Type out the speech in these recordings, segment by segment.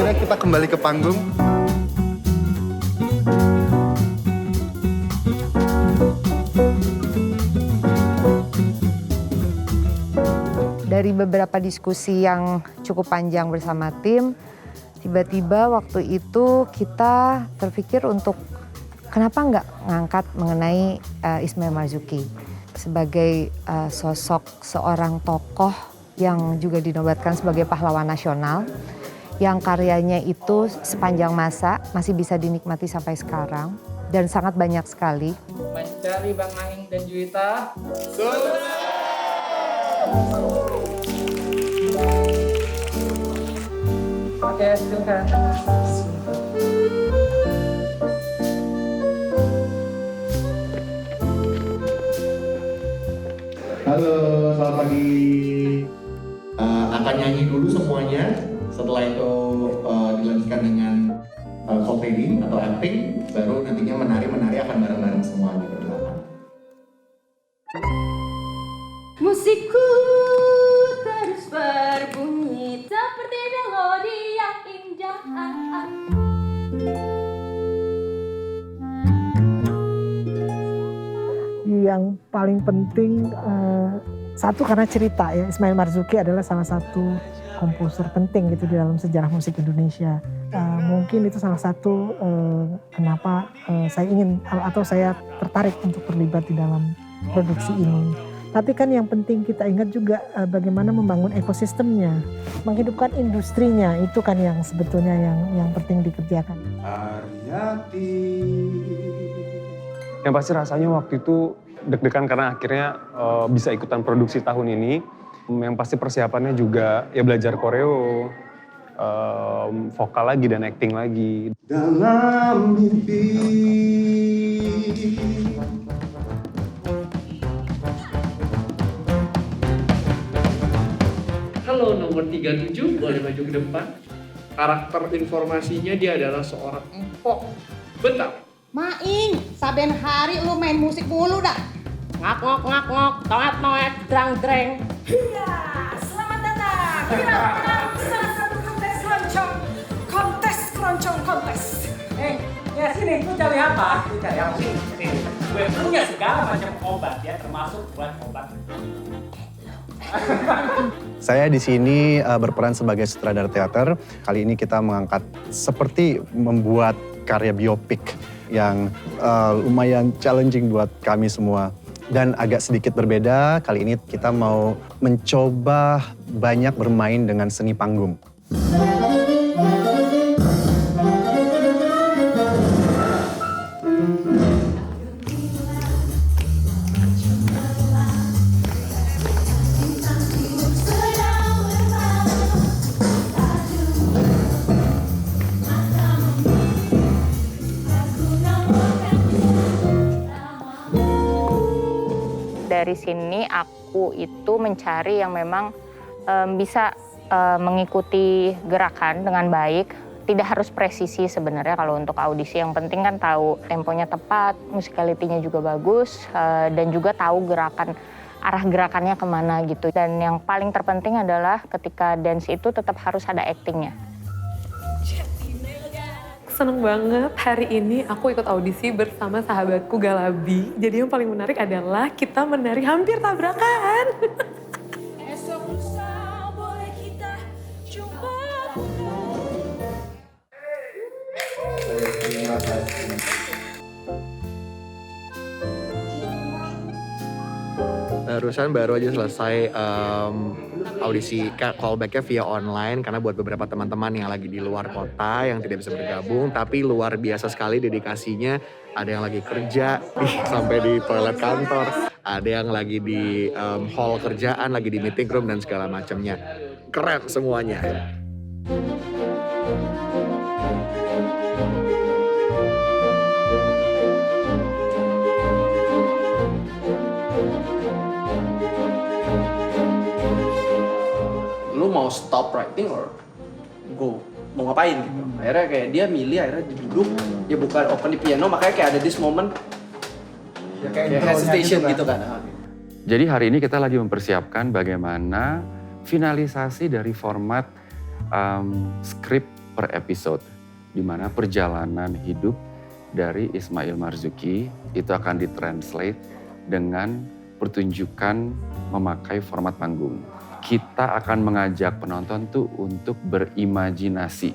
akhirnya kita kembali ke panggung. Dari beberapa diskusi yang cukup panjang bersama tim, tiba-tiba waktu itu kita terpikir untuk kenapa nggak ngangkat mengenai Ismail Marzuki sebagai sosok seorang tokoh yang juga dinobatkan sebagai pahlawan nasional, yang karyanya itu sepanjang masa masih bisa dinikmati sampai sekarang dan sangat banyak sekali. Mencari Bang Aing dan Juwita. Oke, silakan. Halo, selamat pagi. Akan nyanyi dulu semuanya. Setelah itu dilanjutkan dengan co-playing atau acting. Baru nantinya menari akan bareng-bareng semua di belakang. Musikku terus berbunyi seperti melodi yang indah. Yang paling penting satu karena cerita ya, Ismail Marzuki adalah salah satu komposer penting gitu di dalam sejarah musik Indonesia. Mungkin itu salah satu kenapa saya ingin atau saya tertarik untuk terlibat di dalam produksi ini. Tapi kan yang penting kita ingat juga bagaimana membangun ekosistemnya, menghidupkan industrinya, itu kan yang sebetulnya yang penting dikerjakan. Aryati. Yang pasti rasanya waktu itu deg-degan karena akhirnya bisa ikutan produksi tahun ini. Yang pasti persiapannya juga ya belajar koreo, vokal lagi dan acting lagi. Dalam mimpi. Halo, nomor 37, boleh maju ke depan. Karakter informasinya dia adalah seorang empok Betawi. Maing, saben hari lu main musik mulu dah. Ngak ngok ngak ngok, toet toet, drang dreng. Iya, selamat datang. Kita menang salah satu kontes keroncong kontes. Ya sini, lu cari apa? Lu cari apa sih? Gue punya segala macam obat ya, termasuk buat obat. Saya di sini berperan sebagai sutradara teater. Kali ini kita mengangkat seperti membuat karya biopik yang lumayan challenging buat kami semua. Dan agak sedikit berbeda, kali ini kita mau mencoba banyak bermain dengan seni panggung. Dari sini aku itu mencari yang memang bisa mengikuti gerakan dengan baik. Tidak harus presisi sebenarnya kalau untuk audisi. Yang penting kan tahu temponya tepat, musicality-nya juga bagus, dan juga tahu arah gerakannya kemana gitu. Dan yang paling terpenting adalah ketika dance itu tetap harus ada acting-nya. Seneng banget hari ini aku ikut audisi bersama sahabatku Galabi. Jadi yang paling menarik adalah kita menari hampir tabrakan. Esok lusa boleh kita jumpa. Terima kasih. Barusan baru aja selesai audisi callback-nya via online karena buat beberapa teman-teman yang lagi di luar kota yang tidak bisa bergabung, tapi luar biasa sekali dedikasinya. Ada yang lagi kerja sampai di toilet kantor, ada yang lagi di hall kerjaan, lagi di meeting room dan segala macamnya. Keren semuanya. Lu mau stop writing or go, mau ngapain gitu. Akhirnya kayak dia milih, akhirnya duduk, dia buka open di piano, makanya kayak ada this moment ya, kayak hesitation gitu kan. Jadi hari ini kita lagi mempersiapkan bagaimana finalisasi dari format skrip per episode, di mana perjalanan hidup dari Ismail Marzuki itu akan ditranslate dengan pertunjukan memakai format panggung. Kita akan mengajak penonton tuh untuk berimajinasi.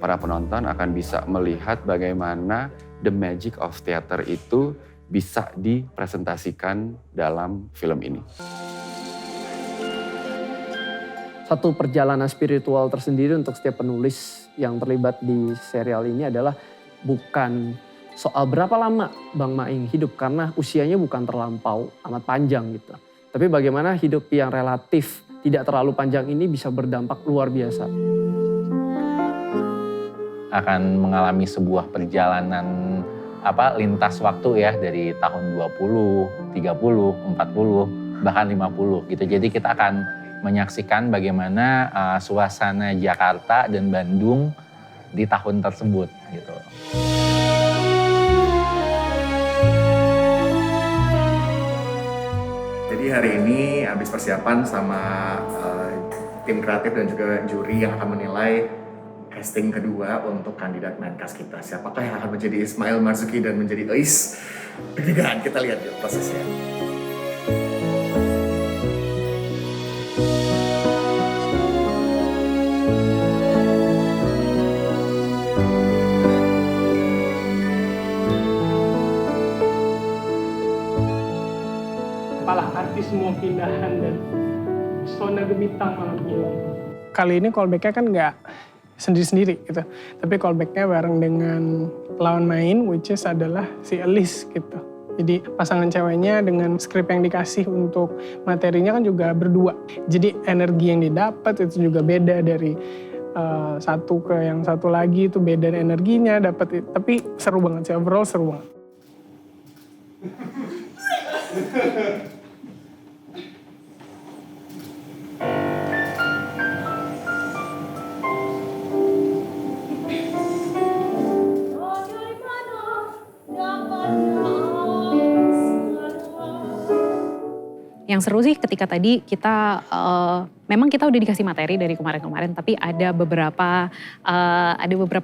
Para penonton akan bisa melihat bagaimana the magic of theater itu bisa dipresentasikan dalam film ini. Satu perjalanan spiritual tersendiri untuk setiap penulis yang terlibat di serial ini adalah bukan soal berapa lama Bang Maing hidup, karena usianya bukan terlampau amat panjang gitu. Tapi bagaimana hidup yang relatif tidak terlalu panjang ini bisa berdampak luar biasa. Akan mengalami sebuah perjalanan lintas waktu ya, dari tahun 20, 30, 40, bahkan 50 gitu. Jadi kita akan menyaksikan bagaimana suasana Jakarta dan Bandung di tahun tersebut gitu. Jadi hari ini habis persiapan sama tim kreatif dan juga juri yang akan menilai casting kedua untuk kandidat Menkes kita. Siapakah yang akan menjadi Ismail Marzuki dan menjadi Ais? Deg-degan, kita lihat yuk prosesnya. Kepala artis semua pindahan dan zona gemitang malam ini. Kali ini callback-nya kan nggak sendiri-sendiri gitu. Tapi callback-nya bareng dengan lawan main, which is adalah si Elise gitu. Jadi pasangan ceweknya dengan skrip yang dikasih untuk materinya kan juga berdua. Jadi energi yang didapat itu juga beda dari satu ke yang satu lagi, itu beda energinya dapat. Tapi seru banget sih, overall seru banget. Yang seru sih ketika tadi kita, memang kita udah dikasih materi dari kemarin-kemarin, tapi ada beberapa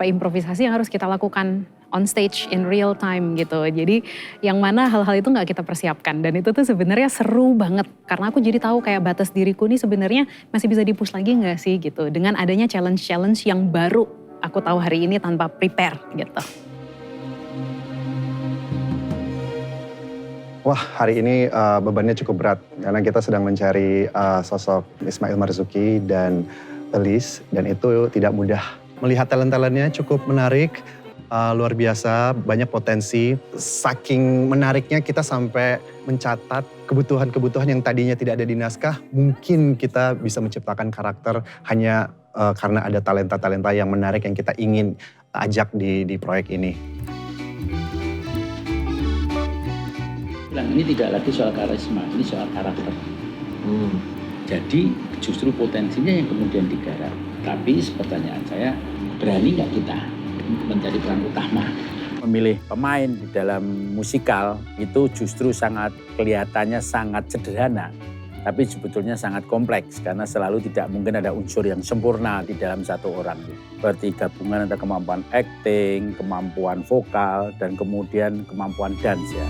improvisasi yang harus kita lakukan on stage in real time gitu. Jadi yang mana hal-hal itu nggak kita persiapkan, dan itu tuh sebenarnya seru banget. Karena aku jadi tahu kayak batas diriku nih sebenarnya masih bisa di-push lagi nggak sih gitu. Dengan adanya challenge-challenge yang baru aku tahu hari ini tanpa prepare gitu. Wah, hari ini bebannya cukup berat karena kita sedang mencari sosok Ismail Marzuki dan Elise, dan itu tidak mudah. Melihat talent-talentnya cukup menarik, luar biasa, banyak potensi. Saking menariknya kita sampai mencatat kebutuhan-kebutuhan yang tadinya tidak ada di naskah. Mungkin kita bisa menciptakan karakter hanya karena ada talenta-talenta yang menarik yang kita ingin ajak di proyek ini. Ini tidak lagi soal karisma, ini soal karakter. Jadi justru potensinya yang kemudian digarap. Tapi pertanyaan saya, berani nggak kita mencari peran utama? Memilih pemain di dalam musikal itu justru kelihatannya sangat sederhana. Tapi sebetulnya sangat kompleks karena selalu tidak mungkin ada unsur yang sempurna di dalam satu orang. Berarti gabungan antara kemampuan acting, kemampuan vokal, dan kemudian kemampuan dance ya.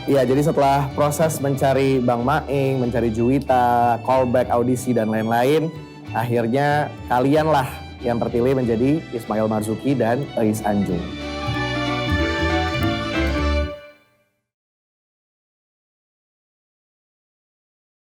Iya, jadi setelah proses mencari Bang Maing, mencari Juwita, callback, audisi, dan lain-lain, akhirnya kalianlah yang terpilih menjadi Ismail Marzuki dan Ais Anjung.